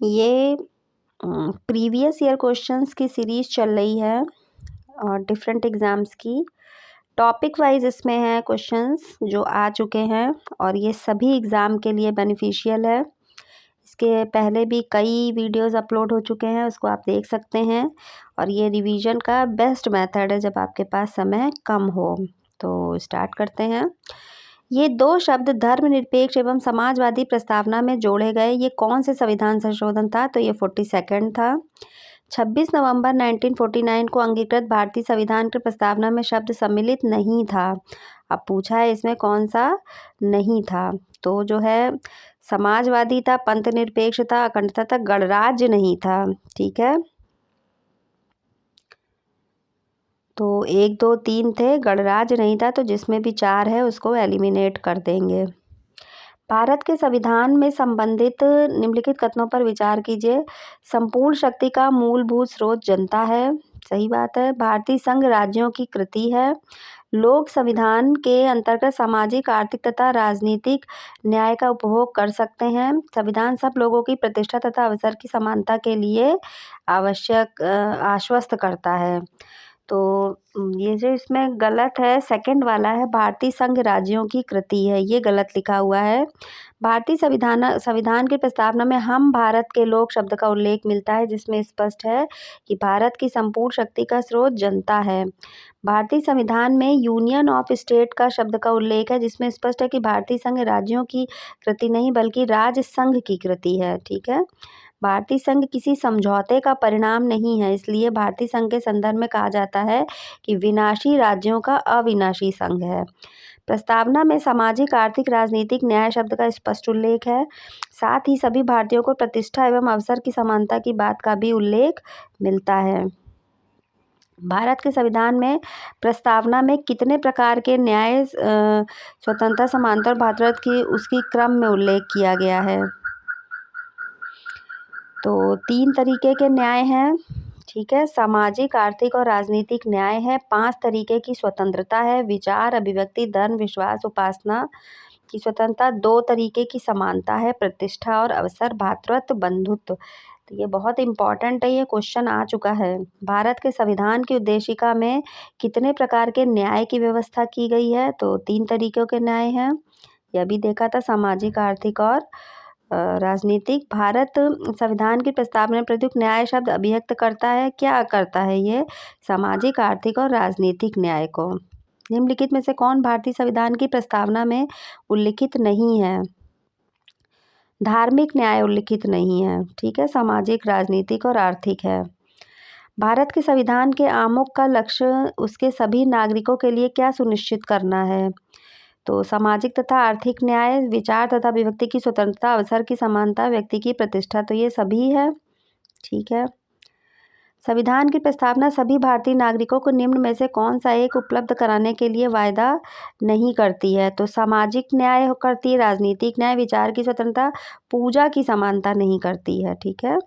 ये previous year questions की series चल रही है और डिफरेंट एग्ज़ाम्स की टॉपिक वाइज इसमें है क्वेश्चंस जो आ चुके हैं और ये सभी एग्ज़ाम के लिए बेनिफिशियल है। इसके पहले भी कई वीडियोस अपलोड हो चुके हैं, उसको आप देख सकते हैं और ये रिवीजन का बेस्ट मेथड है जब आपके पास समय कम हो। तो स्टार्ट करते हैं। ये दो शब्द धर्मनिरपेक्ष एवं समाजवादी प्रस्तावना में जोड़े गए, ये कौन से संविधान संशोधन था? तो ये 42nd था। 26 नवंबर 1949 को अंगीकृत भारतीय संविधान की प्रस्तावना में शब्द सम्मिलित नहीं था। अब पूछा है इसमें कौन सा नहीं था, तो जो है समाजवादी था, पंथ निरपेक्ष था, अखंडता था, गणराज्य नहीं था। ठीक है, तो 1 2 3 थे, गणराज्य नहीं था, तो जिसमें भी 4 है उसको एलिमिनेट कर देंगे। भारत के संविधान में संबंधित निम्नलिखित कथनों पर विचार कीजिए। संपूर्ण शक्ति का मूलभूत स्रोत जनता है, सही बात है। भारतीय संघ राज्यों की कृति है। लोग संविधान के अंतर्गत सामाजिक, आर्थिक तथा राजनीतिक न्याय का उपभोग कर सकते हैं। संविधान सब लोगों की प्रतिष्ठा तथा अवसर की समानता के लिए आवश्यक आश्वस्त करता है। तो ये जो इसमें गलत है, सेकंड वाला है, भारतीय संघ राज्यों की कृति है, ये गलत लिखा हुआ है। भारतीय संविधान की प्रस्तावना में हम भारत के लोग शब्द का उल्लेख मिलता है, जिसमें स्पष्ट है कि भारत की संपूर्ण शक्ति का स्रोत जनता है। भारतीय संविधान में यूनियन ऑफ स्टेट का शब्द का उल्लेख है, जिसमें स्पष्ट है कि भारतीय संघ राज्यों की कृति नहीं बल्कि राज्य संघ की कृति है। ठीक है, भारतीय संघ किसी समझौते का परिणाम नहीं है, इसलिए भारतीय संघ के संदर्भ में कहा जाता है कि विनाशी राज्यों का अविनाशी संघ है। प्रस्तावना में सामाजिक, आर्थिक, राजनीतिक न्याय शब्द का स्पष्ट उल्लेख है। साथ ही सभी भारतीयों को प्रतिष्ठा एवं अवसर की समानता की बात का भी उल्लेख मिलता है। भारत के संविधान में प्रस्तावना में कितने प्रकार के न्याय, स्वतंत्रता, समानता और भातृत्व की उसकी क्रम में उल्लेख किया गया है? तो 3 तरीके के न्याय हैं। ठीक है, सामाजिक, आर्थिक और राजनीतिक न्याय है। 5 तरीके की स्वतंत्रता है, विचार, अभिव्यक्ति, धर्म, विश्वास, उपासना की स्वतंत्रता। 2 तरीके की समानता है, प्रतिष्ठा और अवसर, भातृत्व, बंधुत्व। तो ये बहुत इंपॉर्टेंट है, ये क्वेश्चन आ चुका है। भारत के संविधान की उद्देशिका में कितने प्रकार के न्याय की व्यवस्था की गई है? तो 3 तरीकों के न्याय हैं, यह भी देखा था, सामाजिक, आर्थिक और राजनीतिक। भारत संविधान की प्रस्तावना में प्रयुक्त न्याय शब्द अभिव्यक्त करता है, क्या करता है ये? सामाजिक, आर्थिक और राजनीतिक न्याय को। निम्नलिखित में से कौन भारतीय संविधान की प्रस्तावना में उल्लिखित नहीं है? धार्मिक न्याय उल्लिखित नहीं है। ठीक है, सामाजिक, राजनीतिक और आर्थिक है। भारत के संविधान के आमुख का लक्ष्य उसके सभी नागरिकों के लिए क्या सुनिश्चित करना है? तो सामाजिक तथा आर्थिक न्याय, विचार तथा अभिव्यक्ति की स्वतंत्रता, अवसर की समानता, व्यक्ति की प्रतिष्ठा, तो ये सभी है। ठीक है, संविधान की प्रस्तावना सभी भारतीय नागरिकों को निम्न में से कौन सा एक उपलब्ध कराने के लिए वायदा नहीं करती है? तो सामाजिक न्याय करती है, राजनीतिक न्याय, विचार की स्वतंत्रता, पूजा की समानता नहीं करती है। ठीक है।